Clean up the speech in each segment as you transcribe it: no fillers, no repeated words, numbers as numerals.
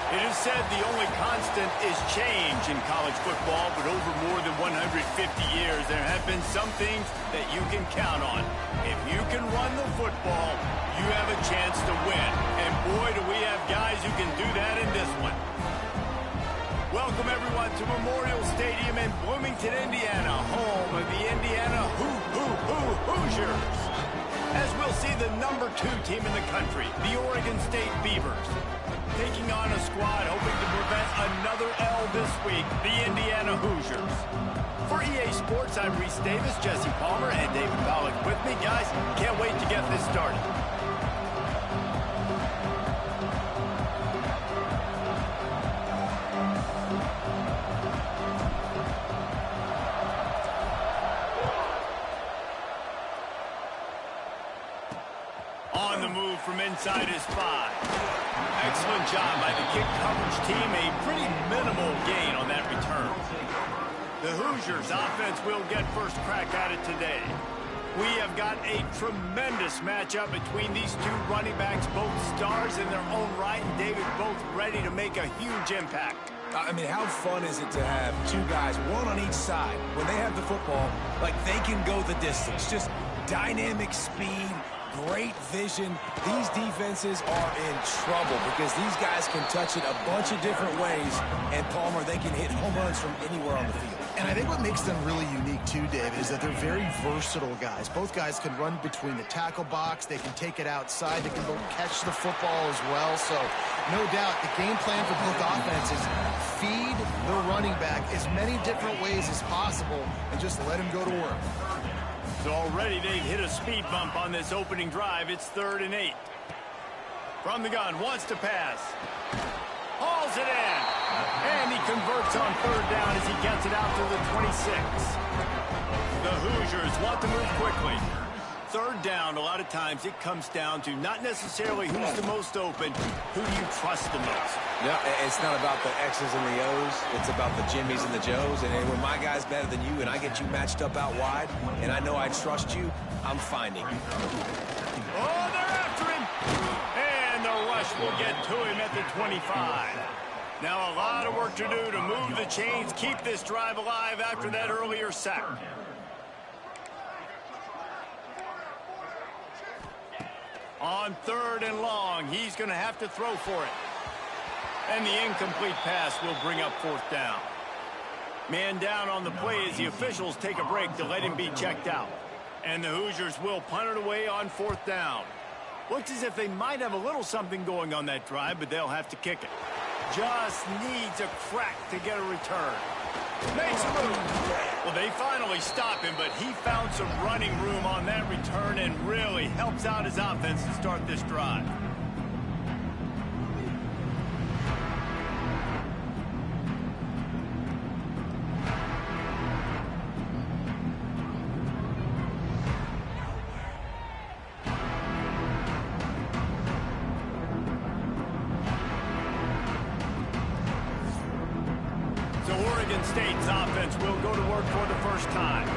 It is said the only constant is change in college football, but over more than 150 years, there have been some things that you can count on. If you can run the football, you have a chance to win. And boy, do we have guys who can do that in this one. Welcome, everyone, to Memorial Stadium in Bloomington, Indiana, home of the Indiana Hoosiers. As we'll see the number 2 team in the country, the Oregon State Beavers, taking on a squad hoping to prevent another L this week, the Indiana Hoosiers. For EA Sports, I'm Reese Davis, Jesse Palmer, and David Pollack with me. Guys, can't wait to get this started. On the move from inside his 5. Excellent job by the kick coverage team. A pretty minimal gain on that return. The Hoosiers offense will get first crack at it today. We have got a tremendous matchup between these 2 running backs, both stars in their own right, and David, both ready to make a huge impact. I mean, how fun is it to have 2 guys, one on each side, when they have the football, like they can go the distance. Just dynamic speed, great vision. These defenses are in trouble because these guys can touch it a bunch of different ways, and Palmer, they can hit home runs from anywhere on the field. And I think what makes them really unique too, David, is that they're very versatile guys. Both guys can run between the tackle box. They can take it outside. They can both catch the football as well. So no doubt the game plan for both offenses, feed the running back as many different ways as possible and just let him go to work. So already they've hit a speed bump on this opening drive. It's 3rd and 8. From the gun, wants to pass. Hauls it in. And he converts on 3rd down as he gets it out to the 26. The Hoosiers want to move quickly. 3rd down, a lot of times it comes down to not necessarily who's the most open, who do you trust the most. Yeah, it's not about the X's and the O's. It's about the Jimmys and the Joes. And when my guy's better than you and I get you matched up out wide and I know I trust you, I'm finding you. Oh, they're after him. And the rush will get to him at the 25. Now a lot of work to do to move the chains, keep this drive alive after that earlier sack. On 3rd and long, he's going to have to throw for it. And the incomplete pass will bring up 4th down. Man down on the play as the officials take a break to let him be checked out. And the Hoosiers will punt it away on 4th down. Looks as if they might have a little something going on that drive, but they'll have to kick it. Just needs a crack to get a return. Makes a move. Well, they finally stop him, but he found some running room on that return and really helps out his offense to start this drive. Oregon State's offense will go to work for the first time.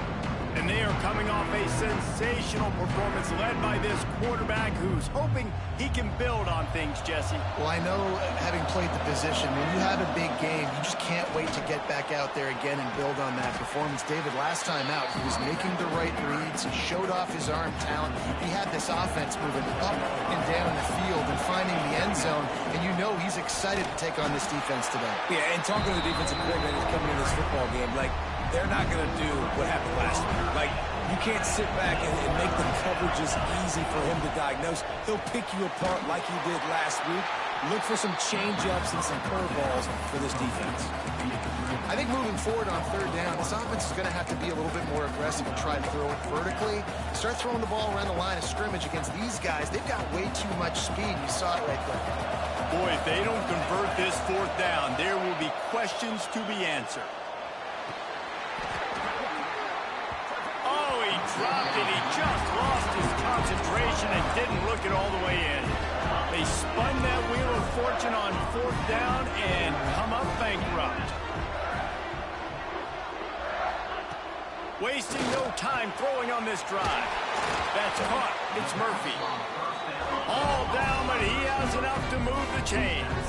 And they are coming off a sensational performance led by this quarterback who's hoping he can build on things, Jesse. Well, I know, having played the position, when you have a big game, you just can't wait to get back out there again and build on that performance. David, last time out, he was making the right reads. He showed off his arm talent. He had this offense moving up and down the field and finding the end zone. And you know he's excited to take on this defense today. Yeah, and talking to the defensive coordinator coming in this football game, like, they're not going to do what happened last week. Like, you can't sit back and make the coverages easy for him to diagnose. He'll pick you apart like he did last week. Look for some change-ups and some curveballs for this defense. I think moving forward on 3rd down, this offense is going to have to be a little bit more aggressive and try to throw it vertically. Start throwing the ball around the line of scrimmage against these guys. They've got way too much speed. You saw it right there. Boy, if they don't convert this 4th down, there will be questions to be answered. Dropped it. He just lost his concentration and didn't look it all the way in. They spun that wheel of fortune on 4th down and come up bankrupt. Wasting no time throwing on this drive. That's caught. It's Murphy. All down, but he has enough to move the chains.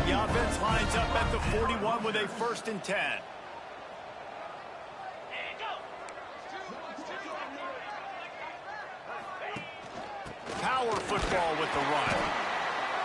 The offense lines up at the 41 with a 1st and 10. Power football with the run.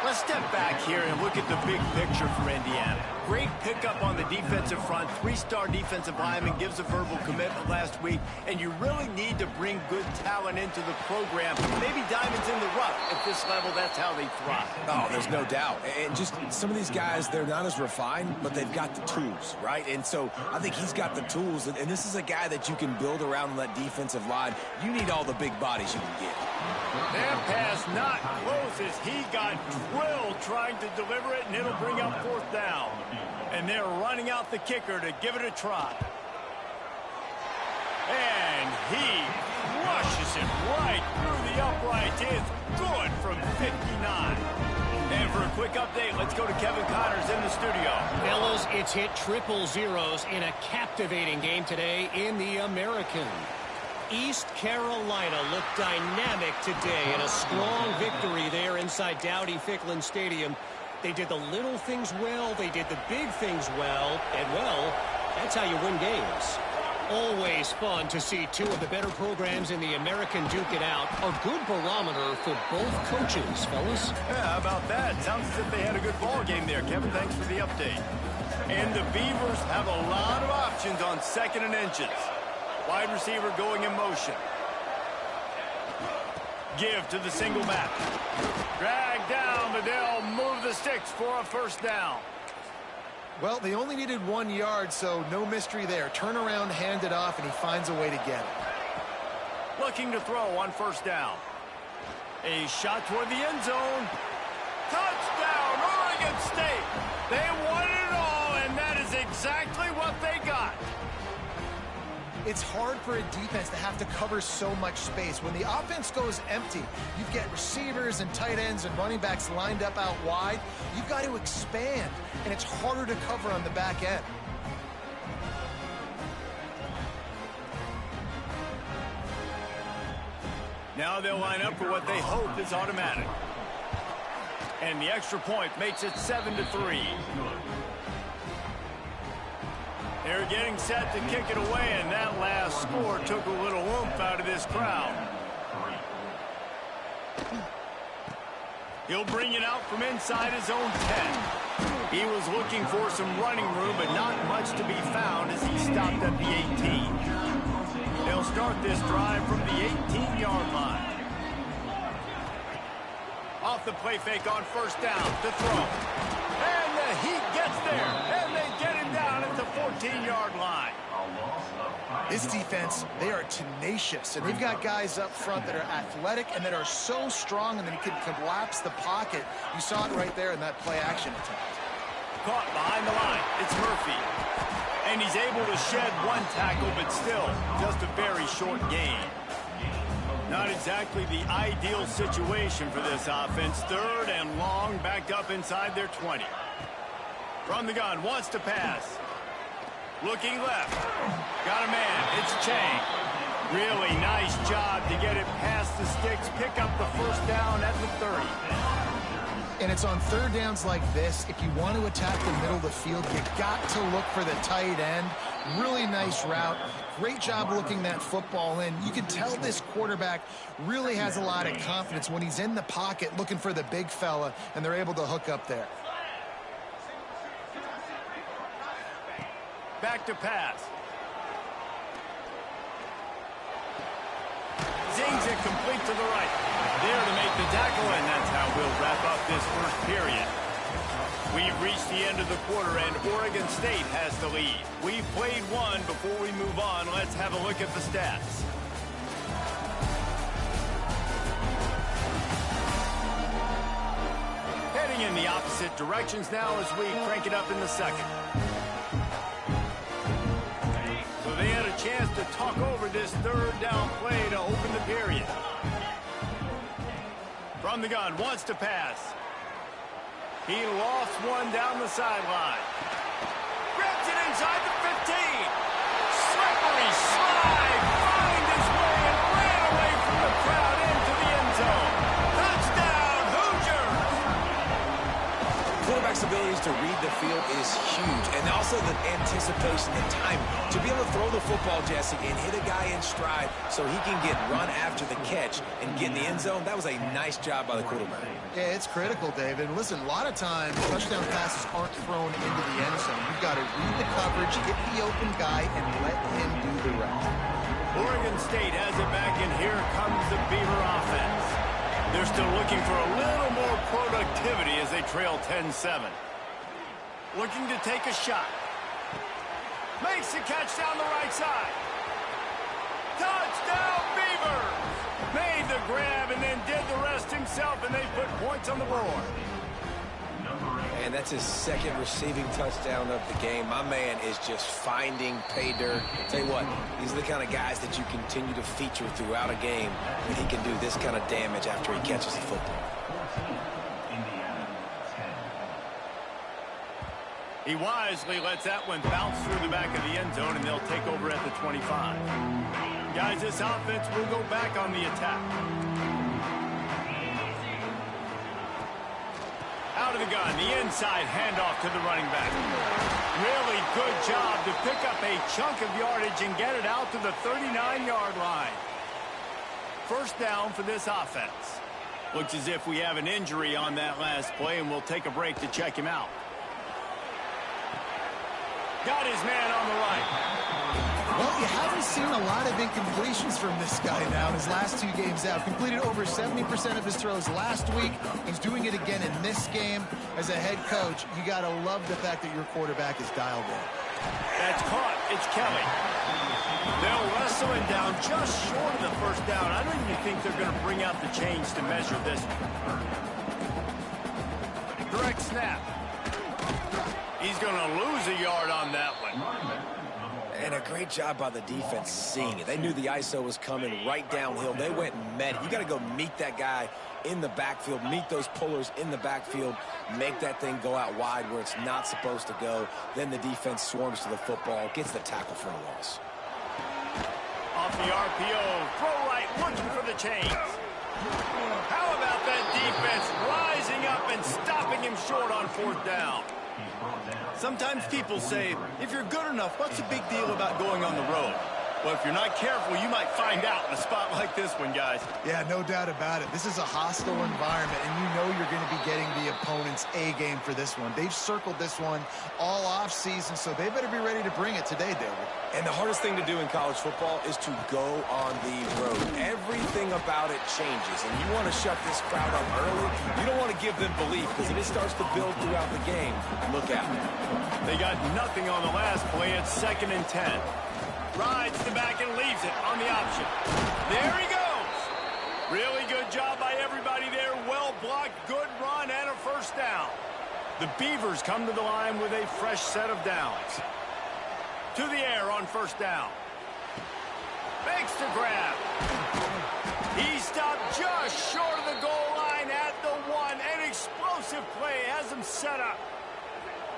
Let's step back here and look at the big picture for Indiana. Great pickup on the defensive front. 3-star defensive lineman gives a verbal commitment last week, and you really need to bring good talent into the program. Maybe diamonds in the rough. At this level, that's how they thrive. Oh, there's no doubt. And just some of these guys, they're not as refined, but they've got the tools, right? And so I think he's got the tools, and this is a guy that you can build around on that defensive line. You need all the big bodies you can get. That pass not close as he got drilled trying to deliver it, and it'll bring up 4th down. And they're running out the kicker to give it a try. And he rushes it right through the uprights. It's good from 59. And for a quick update, let's go to Kevin Connors in the studio. Fellas, it's hit triple zeros in a captivating game today in the American. East Carolina looked dynamic today in a strong victory there inside Dowdy-Ficklin Stadium. They did the little things well, they did the big things well, and well, that's how you win games. Always fun to see two of the better programs in the American duke it out. A good barometer for both coaches, fellas. Yeah, how about that? Sounds as if they had a good ball game there. Kevin, thanks for the update. And the Beavers have a lot of options on 2nd and inches. Wide receiver going in motion. Give to the single back. Drag down, but they'll move the sticks for a 1st down. Well, they only needed 1 yard, so no mystery there. Turn around, hand it off, and he finds a way to get it. Looking to throw on 1st down. A shot toward the end zone. Touchdown, Oregon State. They won it all, and that is exactly what they got. It's hard for a defense to have to cover so much space. When the offense goes empty, you get receivers and tight ends and running backs lined up out wide. You've got to expand, and it's harder to cover on the back end. Now they'll line up for what they hope is automatic. And the extra point makes it 7-3. They're getting set to kick it away, and that last score took a little oomph out of this crowd. He'll bring it out from inside his own 10. He was looking for some running room, but not much to be found as he stopped at the 18. They'll start this drive from the 18-yard line. Off the play fake on 1st down to throw. And the Heat gets there, and they get him down at the 14-yard line. This defense, they are tenacious, and they've got guys up front that are athletic and that are so strong and they can collapse the pocket. You saw it right there in that play-action attempt. Caught behind the line. It's Murphy. And he's able to shed 1 tackle, but still just a very short gain. Not exactly the ideal situation for this offense. 3rd and long, backed up inside their 20. From the gun, wants to pass. Looking left. Got a man. It's Chang. Really nice job to get it past the sticks. Pick up the 1st down at the 30. And it's on 3rd downs like this. If you want to attack the middle of the field, you got to look for the tight end. Really nice route. Great job looking that football in. You can tell this quarterback really has a lot of confidence when he's in the pocket looking for the big fella, and they're able to hook up there. Back to pass. Zings it complete to the right. There to make the tackle, and that's how we'll wrap up this 1st period. We've reached the end of the quarter, and Oregon State has the lead. We've played one. Before we move on, let's have a look at the stats. Heading in the opposite directions now as we crank it up in the 2nd. So they had a chance to talk over this 3rd down play to open the period. From the gun, wants to pass. He lost one down the sideline. Grabs it inside the 15. Slippery slide. Find his way and ran away from the crowd into the end zone. Touchdown, Hoosiers! quarterback's abilities to read the field is huge, and also the anticipation, the timing. To be able to throw the football, Jesse, and hit a guy in stride so he can get run after the catch and get in the end zone, that was a nice job by the quarterback. Yeah, it's critical, David. And listen, a lot of times, touchdown passes aren't thrown into the end zone. You've got to read the coverage, hit the open guy, and let him do the rest. Oregon State has it back, and here comes the Beaver offense. They're still looking for a little more productivity as they trail 10-7. Looking to take a shot. Makes the catch down the right side. Touchdown, Beavers! Made the grab and then did the rest himself, and they put points on the board. And that's his second receiving touchdown of the game. My man is just finding pay dirt. Tell you what, these are the kind of guys that you continue to feature throughout a game when he can do this kind of damage after he catches the football. He wisely lets that one bounce through the back of the end zone, and they'll take over at the 25. Guys, this offense will go back on the attack. Out of the gun, the inside handoff to the running back. Really good job to pick up a chunk of yardage and get it out to the 39-yard line. First down for this offense. Looks as if we have an injury on that last play, and we'll take a break to check him out. Got his man on the right. Well, you haven't seen a lot of incompletions from this guy now in his last 2 games out. Completed over 70% of his throws last week. He's doing it again in this game. As a head coach, you got to love the fact that your quarterback is dialed in. That's caught. It's Kelly. They'll wrestle him down just short of the first down. I don't even think they're going to bring out the chains to measure this one. Direct snap. He's going to lose a yard on that one. And a great job by the defense seeing it. They knew the ISO was coming right downhill. They went and met it. You got to go meet that guy in the backfield, meet those pullers in the backfield, make that thing go out wide where it's not supposed to go. Then the defense swarms to the football, gets the tackle for a loss. Off the RPO, throw right, looking for the chains. How about that defense rising up and stopping him short on fourth down? Sometimes people say, if you're good enough, what's the big deal about going on the road? Well, if you're not careful, you might find out in a spot like this one, guys. Yeah, no doubt about it. This is a hostile environment, and you know you're going to be getting the opponent's A game for this one. They've circled this one all offseason, so they better be ready to bring it today, David. And the hardest thing to do in college football is to go on the road. Everything about it changes, and you want to shut this crowd up early. You don't want to give them belief, because if it starts to build throughout the game, look out. They got nothing on the last play. It's 2nd and 10. Rides the back and leaves it on the option. There he goes. Really good job by everybody there. Well blocked, good run, and a first down. The Beavers come to the line with a fresh set of downs. To the air on first down. Makes the grab. He stopped just short of the goal line at the 1. An explosive play has him set up.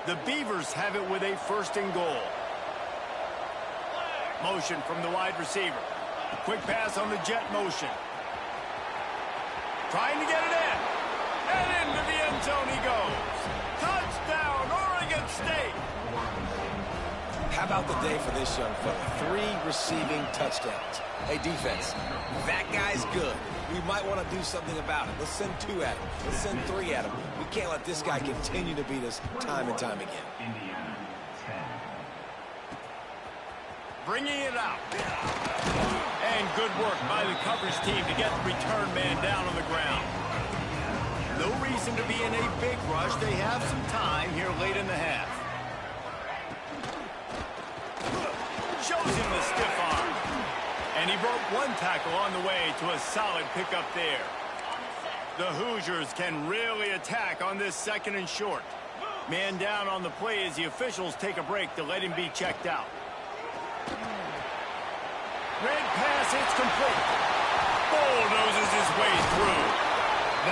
The Beavers have it with a 1st and goal. Motion from the wide receiver. Quick pass on the jet motion. Trying to get it in. And into the end zone he goes. Touchdown, Oregon State. How about the day for this young fella? 3 receiving touchdowns. Hey, defense, that guy's good. We might want to do something about it. Let's send 2 at him. Let's send 3 at him. We can't let this guy continue to beat us time and time again. Bringing it out. And good work by the coverage team to get the return man down on the ground. No reason to be in a big rush. They have some time here late in the half. Shows him the stiff arm. And he broke 1 tackle on the way to a solid pickup there. The Hoosiers can really attack on this 2nd and short. Man down on the play as the officials take a break to let him be checked out. Red pass, it's complete. Bulldozes his way through.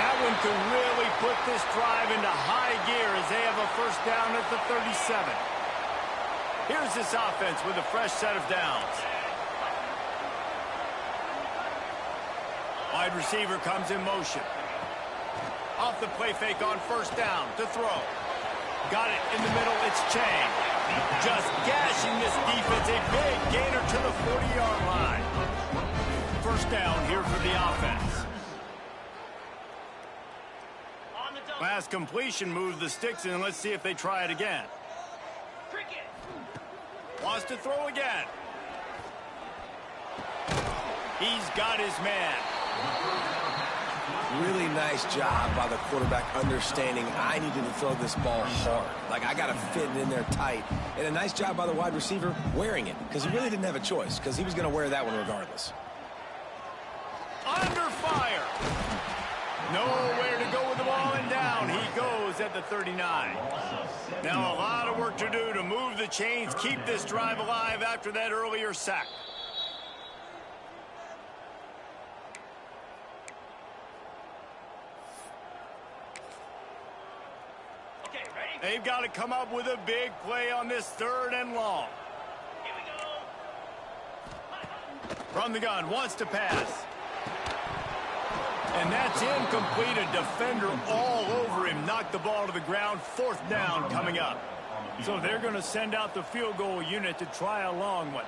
That one could really put this drive into high gear as they have a first down at the 37. Here's this offense with a fresh set of downs. Wide receiver comes in motion. Off the play fake on first down to throw. Got it in the middle. It's Chang. Just gashing this defense. A big gainer to the 40-yard line. First down here for the offense. Last completion moves the sticks in. Let's see if they try it again. Wants to throw again. He's got his man. Really nice job by the quarterback understanding I needed to throw this ball hard. Like, I got to fit it in there tight. And a nice job by the wide receiver wearing it, because he really didn't have a choice, because he was going to wear that one regardless. Under fire. Nowhere to go with the ball, and down he goes at the 39. Now a lot of work to do to move the chains, keep this drive alive after that earlier sack. They've got to come up with a big play on this 3rd and long. Here we go. From the gun, wants to pass. And that's incomplete. A defender all over him. Knocked the ball to the ground. 4th down coming up. So they're going to send out the field goal unit to try a long one.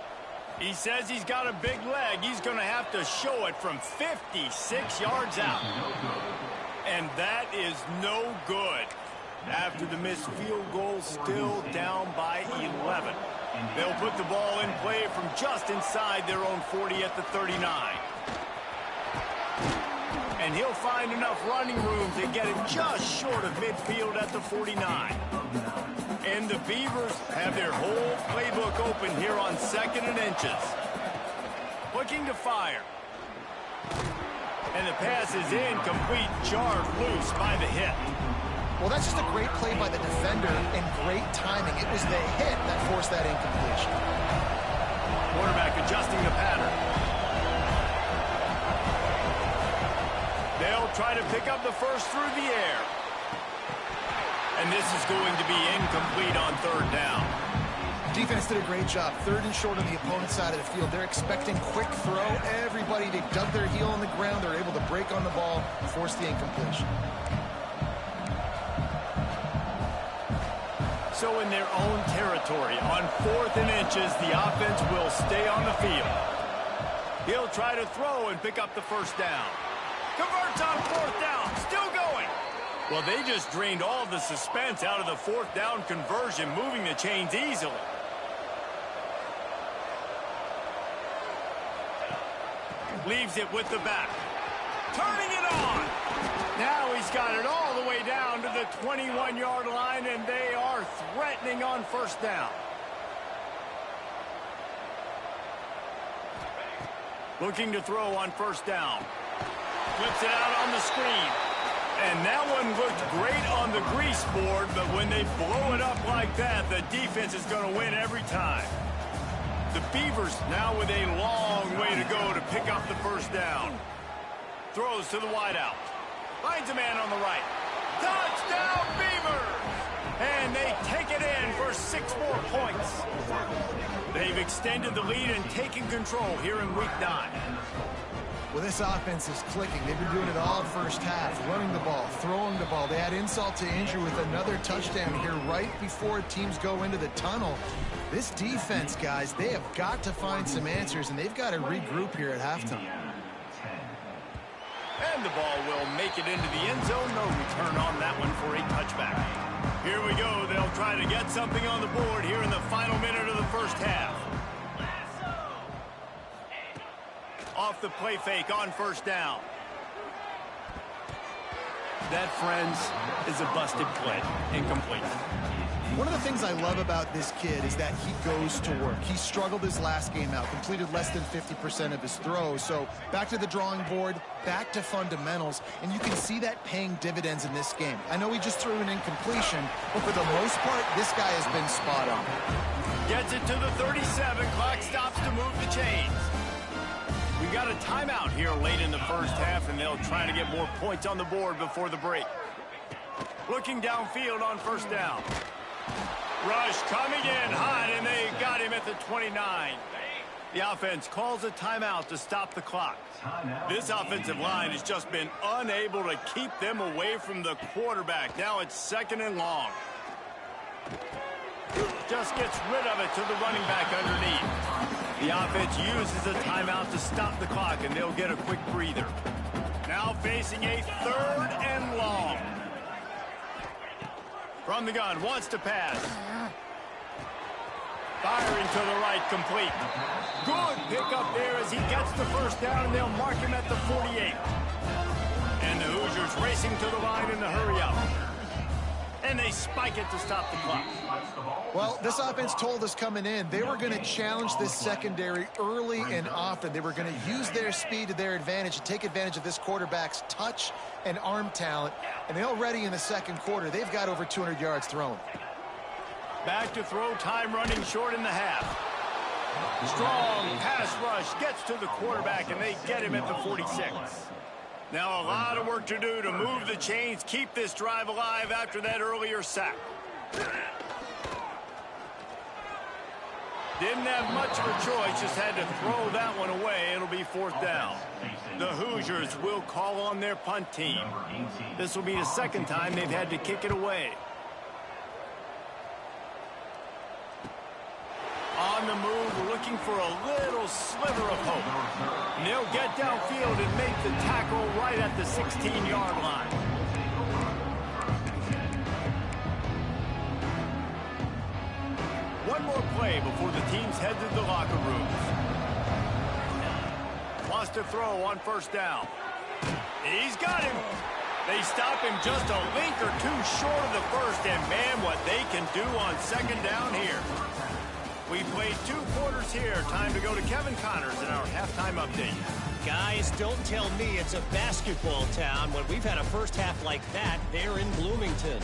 He says he's got a big leg. He's going to have to show it from 56 yards out. And that is no good. After the missed field goal, still down by 11. They'll put the ball in play from just inside their own 40 at the 39. And he'll find enough running room to get it just short of midfield at the 49. And the Beavers have their whole playbook open here on 2nd and inches. Looking to fire. And the pass is incomplete, jarred loose by the hit. Well, that's just a great play by the defender and great timing. It was the hit that forced that incompletion. Quarterback adjusting the pattern. They'll try to pick up the first through the air. And this is going to be incomplete on 3rd down. Defense did a great job. 3rd and short on the opponent's side of the field. They're expecting quick throw. Everybody, they dug their heel on the ground. They're able to break on the ball, force the incompletion. So in their own territory, on 4th and inches, the offense will stay on the field. He'll try to throw and pick up the first down. Converts on 4th down, still going. Well, they just drained all the suspense out of the 4th down conversion, moving the chains easily. Leaves it with the back. Turning it on. Now he's got it all the way down to the 21-yard line, and they are threatening on 1st down. Looking to throw on 1st down. Flips it out on the screen. And that one looked great on the grease board, but when they blow it up like that, the defense is going to win every time. The Beavers now with a long way to go to pick up the 1st down. Throws to the wideout. Finds a man on the right. Touchdown, Beavers! And they take it in for 6 more points. They've extended the lead and taken control here in Week 9. Well, this offense is clicking. They've been doing it all first half, running the ball, throwing the ball. They add insult to injury with another touchdown here right before teams go into the tunnel. This defense, guys, they have got to find some answers, and they've got to regroup here at halftime. And the ball will make it into the end zone. No return on that one for a touchback. Here we go. They'll try to get something on the board here in the final minute of the first half. Off the play fake on 1st down. That, friends, is a busted play. Incomplete. One of the things I love about this kid is that he goes to work. He struggled his last game out, completed less than 50% of his throws. So back to the drawing board, back to fundamentals, and you can see that paying dividends in this game. I know he just threw an incompletion, but for the most part, this guy has been spot on. Gets it to the 37. Clock stops to move the chains. We got a timeout here late in the first half, and they'll try to get more points on the board before the break. Looking downfield on 1st down. Rush coming in hot, and they got him at the 29. The offense calls a timeout to stop the clock. This offensive line has just been unable to keep them away from the quarterback. Now it's 2nd and long. Just gets rid of it to the running back underneath. The offense uses a timeout to stop the clock, and they'll get a quick breather. Now facing a 3rd and long. From the gun, wants to pass. Firing to the right, complete. Good pickup there as he gets the first down, and they'll mark him at the 48. And the Hoosiers racing to the line in the hurry-up. And they spike it to stop the clock. Well, this offense told us coming in they were going to challenge this secondary early and often. They were going to use their speed to their advantage and take advantage of this quarterback's touch and arm talent. And already in the second quarter, they've got over 200 yards thrown. Back to throw, time running short in the half. Strong pass rush gets to the quarterback, and they get him at the 46. Now a lot of work to do to move the chains, keep this drive alive after that earlier sack. Didn't have much of a choice, just had to throw that one away. It'll be 4th down. The Hoosiers will call on their punt team. This will be the second time they've had to kick it away. On the move, looking for a little sliver of hope. And they'll get downfield and make the tackle right at the 16-yard line. One more play before the teams head to the locker rooms. Wants to throw on 1st down. He's got him. They stop him just a link or two short of the first, and man, what they can do on 2nd down here. We played 2 quarters here. Time to go to Kevin Connors in our halftime update. Guys, don't tell me it's a basketball town when we've had a first half like that there in Bloomington.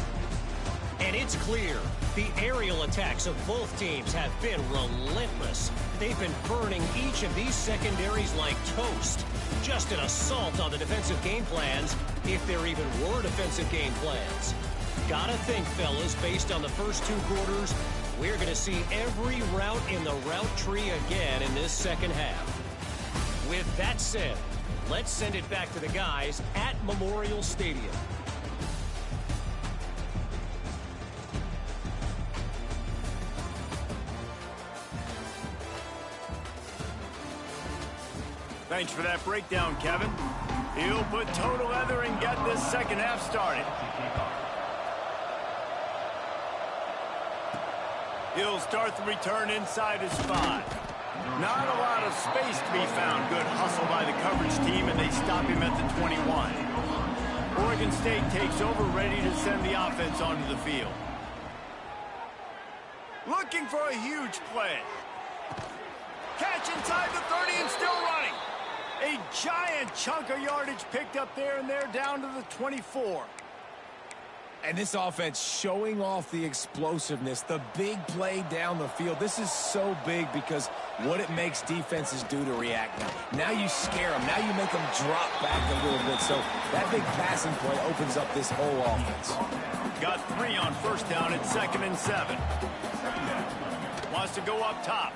And it's clear the aerial attacks of both teams have been relentless. They've been burning each of these secondaries like toast. Just an assault on the defensive game plans, if there even were defensive game plans. Gotta think, fellas, based on the first 2 quarters, we're going to see every route in the route tree again in this second half. With that said, let's send it back to the guys at Memorial Stadium. Thanks for that breakdown, Kevin. He'll put toe to leather and get this second half started. He'll start the return inside his 5. Not a lot of space to be found. Good hustle by the coverage team, and they stop him at the 21. Oregon State takes over, ready to send the offense onto the field. Looking for a huge play. Catch inside the 30 and still running. A giant chunk of yardage picked up there, and they're down to the 24. And this offense showing off the explosiveness, the big play down the field. This is so big because what it makes defenses do to react now. Now you scare them. Now you make them drop back a little bit. So that big passing play opens up this whole offense. Got 3 on 1st down at 2nd and 7. Wants to go up top.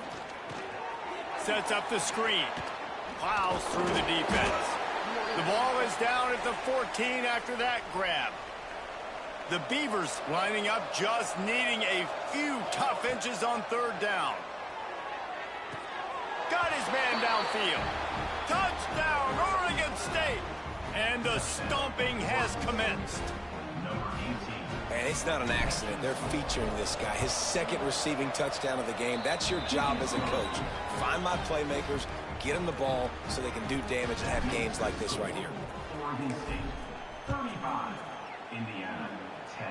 Sets up the screen. Plows through the defense. The ball is down at the 14 after that grab. The Beavers lining up, just needing a few tough inches on 3rd down. Got his man downfield. Touchdown, Oregon State! And the stomping has commenced. And it's not an accident. They're featuring this guy. His 2nd receiving touchdown of the game. That's your job as a coach. Find my playmakers, get them the ball so they can do damage and have games like this right here. Oregon State, 35, Indiana, 10.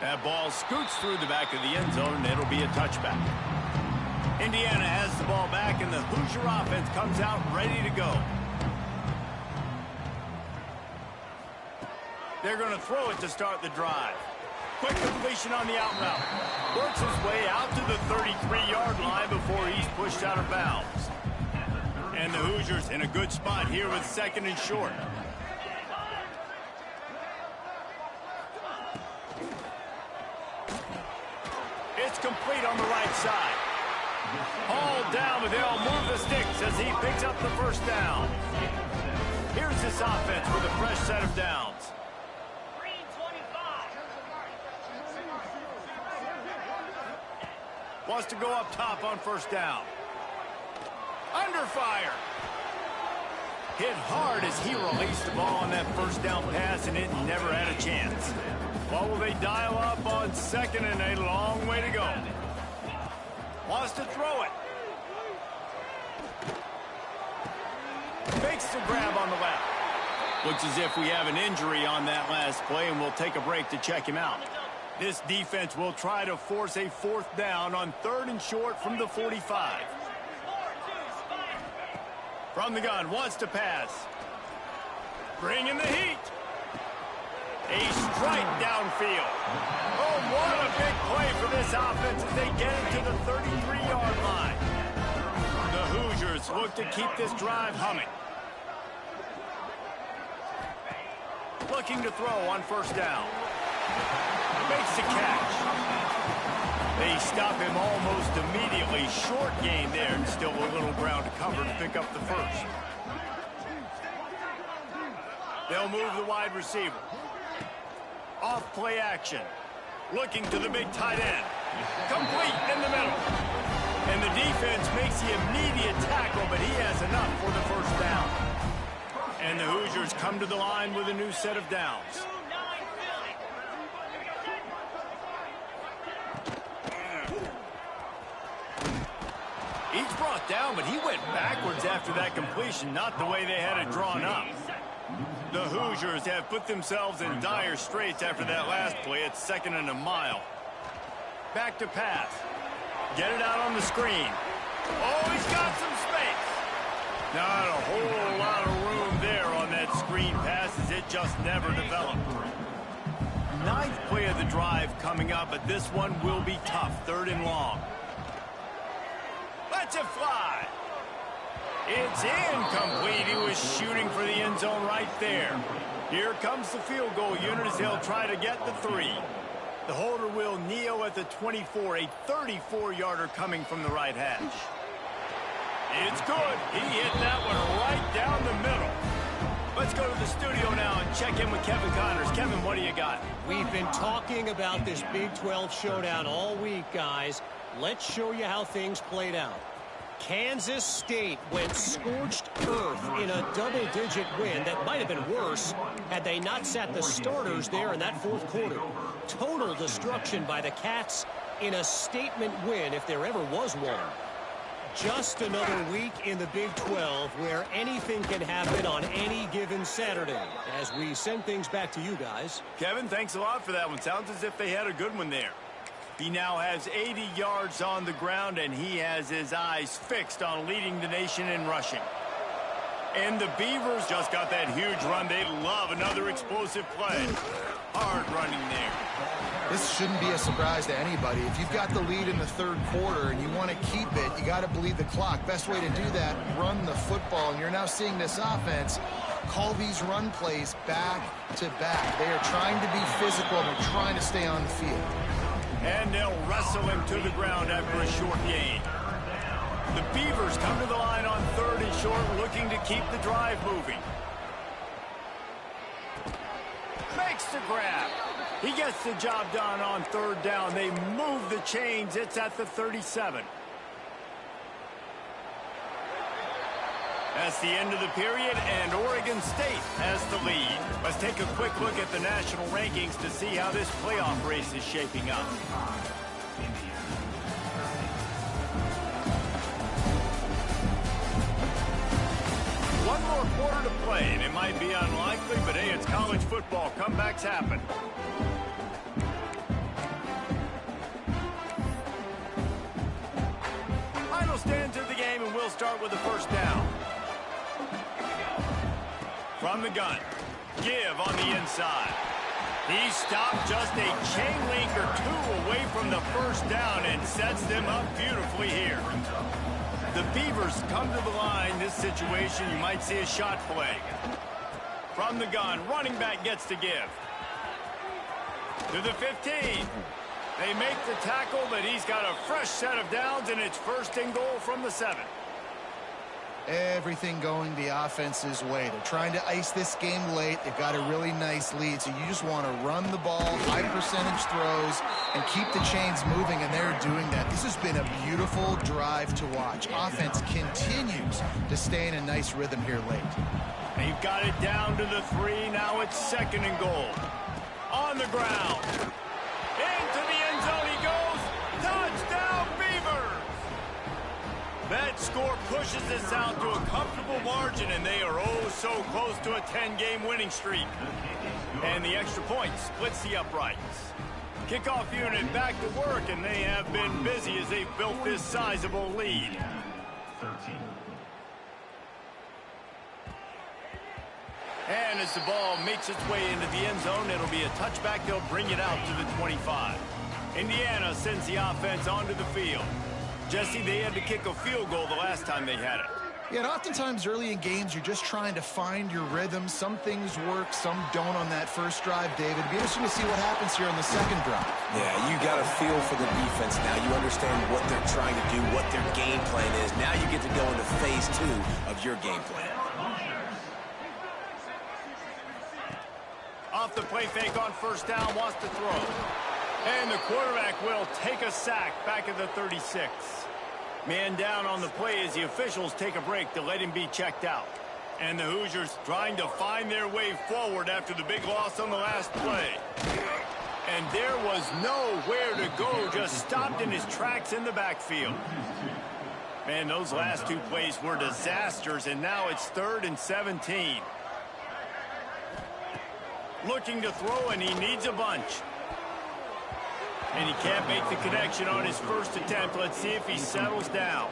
That ball scoots through the back of the end zone, and it'll be a touchback. Indiana has the ball back, and the Hoosier offense comes out ready to go. They're going to throw it to start the drive. Quick completion on the out route. Works his way out to the 33-yard line before he's pushed out of bounds. And the Hoosiers in a good spot here with 2nd and short. It's complete on the right side. Hauled down, but they'll move the sticks as he picks up the 1st down. Here's this offense with a fresh set of downs. Wants to go up top on first down. Under fire. Hit hard as he released the ball on that first down pass, and it never had a chance. What will they dial up on second and a long way to go? Wants to throw it. Makes the grab on the left. Looks as if we have an injury on that last play, and we'll take a break to check him out. This defense will try to force a fourth down on 3rd and short from the 45. From the gun, wants to pass. Bringing the heat. A strike downfield. Oh, what a big play for this offense as they get it to the 33-yard line. The Hoosiers look to keep this drive humming. Looking to throw on first down. Makes the catch. They stop him almost immediately. Short gain there, and still a little ground to cover to pick up the first. They'll move the wide receiver. Off play action. Looking to the big tight end. Complete in the middle. And the defense makes the immediate tackle, but he has enough for the first down. And the Hoosiers come to the line with a new set of downs. He's brought down, but he went backwards after that completion, not the way they had it drawn up. The Hoosiers have put themselves in dire straits after that last play. It's 2nd and a mile. Back to pass. Get it out on the screen. Oh, he's got some space. Not a whole lot of room there on that screen pass as it just never developed. 9th play of the drive coming up, but this one will be tough. 3rd and long. Let's it fly. It's incomplete. He was shooting for the end zone right there. Here comes the field goal unit as they'll try to get the 3. The holder will kneel at the 24, a 34-yarder coming from the right hash. It's good. He hit that one right down the middle. Let's go to the studio now and check in with Kevin Connors. Kevin, what do you got? We've been talking about this Big 12 showdown all week, guys. Let's show you how things played out. Kansas State went scorched earth in a double-digit win that might have been worse had they not sat the starters there in that 4th quarter. Total destruction by the Cats in a statement win if there ever was one. Just another week in the Big 12 where anything can happen on any given Saturday. As we send things back to you guys. Kevin, thanks a lot for that one. Sounds as if they had a good one there. He now has 80 yards on the ground, and he has his eyes fixed on leading the nation in rushing. And the Beavers just got that huge run. They love another explosive play. Hard running there. This shouldn't be a surprise to anybody. If you've got the lead in the 3rd quarter and you want to keep it, you got to bleed the clock. Best way to do that, run the football. And you're now seeing this offense call these run plays back to back. They are trying to be physical. They're trying to stay on the field. And they'll wrestle him to the ground after a short gain. The Beavers come to the line on 3rd and short, looking to keep the drive moving. Makes the grab. He gets the job done on 3rd down. They move the chains. It's at the 37. That's the end of the period, and Oregon State has the lead. Let's take a quick look at the national rankings to see how this playoff race is shaping up. One more quarter to play, and it might be unlikely, but hey, it's college football. Comebacks happen. Final stands of the game, and we'll start with the first down. From the gun, give on the inside. He stopped just a chain link or 2 away from the first down and sets them up beautifully here. The Beavers come to the line. This situation, you might see a shot play. From the gun, running back gets to give. To the 15. They make the tackle, but he's got a fresh set of downs, and it's 1st and goal from the 7. Everything going the offense's way. They're trying to ice this game late. They've got a really nice lead, so you just want to run the ball, high percentage throws, and keep the chains moving, and they're doing that. This has been a beautiful drive to watch. Offense continues to stay in a nice rhythm here late. They've got it down to the 3. Now it's 2nd and goal. On the ground. Into the end zone he goes. Touchdown, Beavers! That score pushes this out to a comfortable margin, and they are oh so close to a 10-game winning streak. And the extra point splits the uprights. Kickoff unit back to work, and they have been busy as they've built this sizable lead. 13. And as the ball makes its way into the end zone, it'll be a touchback. They'll bring it out to the 25. Indiana sends the offense onto the field. Jesse, they had to kick a field goal the last time they had it. Yeah, and oftentimes early in games, you're just trying to find your rhythm. Some things work, some don't on that first drive, David. It'd be interesting to see what happens here on the second drive. Yeah, you got a feel for the defense now. You understand what they're trying to do, what their game plan is. Now you get to go into phase 2 of your game plan. Off the play fake on first down, wants to throw. And the quarterback will take a sack back at the 36. Man down on the play as the officials take a break to let him be checked out. And the Hoosiers trying to find their way forward after the big loss on the last play. And there was nowhere to go, just stopped in his tracks in the backfield. Man, those last 2 plays were disasters, and now it's 3rd and 17. Looking to throw, and he needs a bunch. And he can't make the connection on his first attempt. Let's see if he settles down.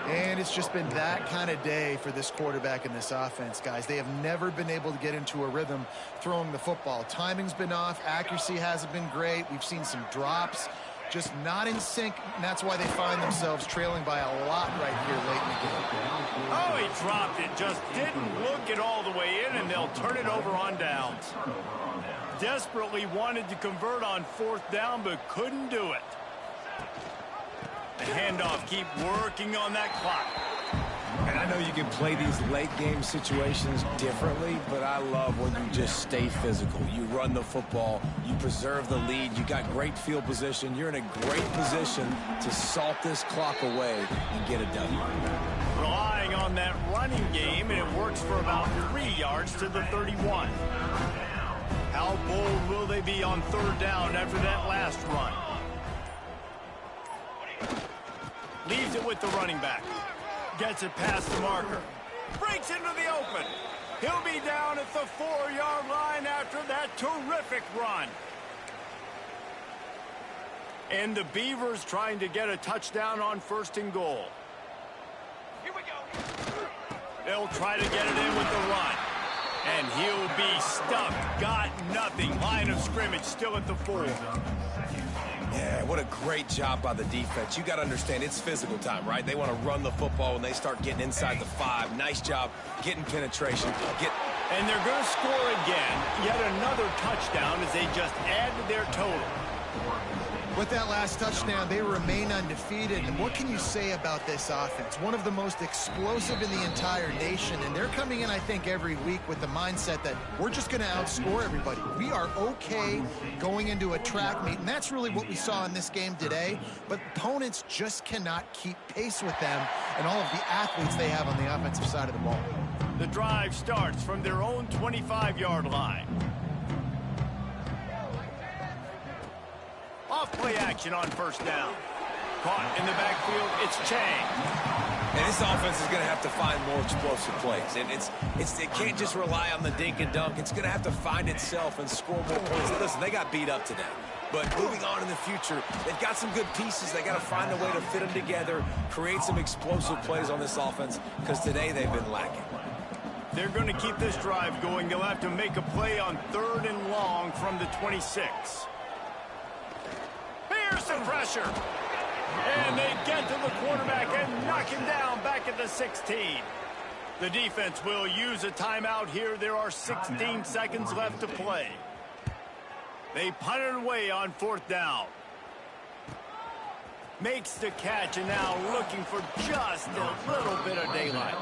And it's just been that kind of day for this quarterback and this offense, guys. They have never been able to get into a rhythm throwing the football. Timing's been off. Accuracy hasn't been great. We've seen some drops. Just not in sync, and that's why they find themselves trailing by a lot right here late in the game. Oh, he dropped it. Just didn't look it all the way in, and they'll turn it over on downs. Desperately wanted to convert on 4th down, but couldn't do it. The handoff, keep working on that clock. And I know you can play these late game situations differently, but I love when you just stay physical. You run the football, you preserve the lead, you got great field position. You're in a great position to salt this clock away and get a W. Relying on that running game, and it works for about 3 yards to the 31. How bold will they be on 3rd down after that last run? Leaves it with the running back. Gets it past the marker. Breaks into the open. He'll be down at the 4-yard line after that terrific run. And the Beavers trying to get a touchdown on 1st and goal. Here we go. They'll try to get it in with the run. And he'll be stuck. Got nothing. Line of scrimmage still at the 4. Yeah, what a great job by the defense. You got to understand, it's physical time, right? They want to run the football when they start getting inside the 5. Nice job getting penetration. And they're going to score again. Yet another touchdown as they just add to their total. With that last touchdown, they remain undefeated. And what can you say about this offense? One of the most explosive in the entire nation. And they're coming in, I think, every week with the mindset that we're just going to outscore everybody. We are okay going into a track meet. And that's really what we saw in this game today. But opponents just cannot keep pace with them and all of the athletes they have on the offensive side of the ball. The drive starts from their own 25-yard line. Off play action on 1st down. Caught in the backfield, it's Chang. And this offense is going to have to find more explosive plays. And it can't just rely on the dink and dunk. It's going to have to find itself and score more points. Listen, they got beat up today. But moving on in the future, they've got some good pieces. They got to find a way to fit them together, create some explosive plays on this offense, because today they've been lacking. They're going to keep this drive going. They'll have to make a play on 3rd and long from the 26. Here's some pressure. And they get to the quarterback and knock him down back at the 16. The defense will use a timeout here. There are 16 seconds left to play. They punt it away on 4th down. Makes the catch, and now looking for just a little bit of daylight.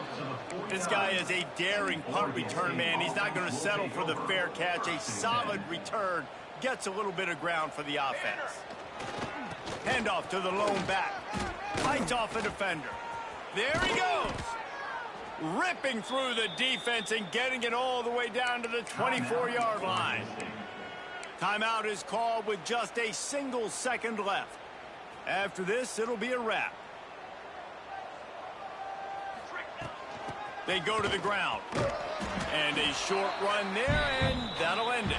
This guy is a daring punt return man. He's not going to settle for the fair catch. A solid return. Gets a little bit of ground for the offense. Handoff to the lone back. Fights off a defender. There he goes. Ripping through the defense and getting it all the way down to the 24-yard line. Timeout is called with just a single second left. After this, it'll be a wrap. They go to the ground. And a short run there, and that'll end it.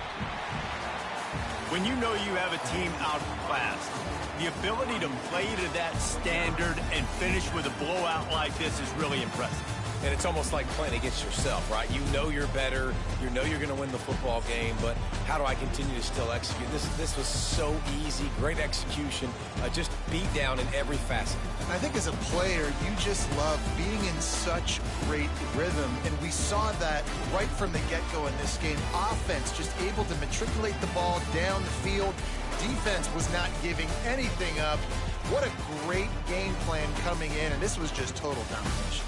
When you know you have a team outclassed, the ability to play to that standard and finish with a blowout like this is really impressive. And it's almost like playing against yourself, right? You know you're better. You know you're going to win the football game, but how do I continue to still execute? This was so easy. Great execution. Just beat down in every facet. I think as a player, you just love being in such great rhythm, and we saw that right from the get-go in this game. Offense just able to matriculate the ball down the field. Defense was not giving anything up. What a great game plan coming in, and this was just total domination.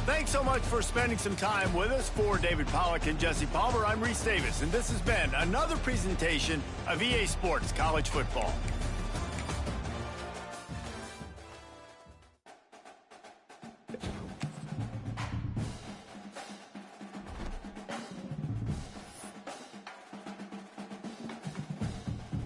Thanks so much for spending some time with us. For David Pollack and Jesse Palmer, I'm Reese Davis, and this has been another presentation of EA Sports College Football.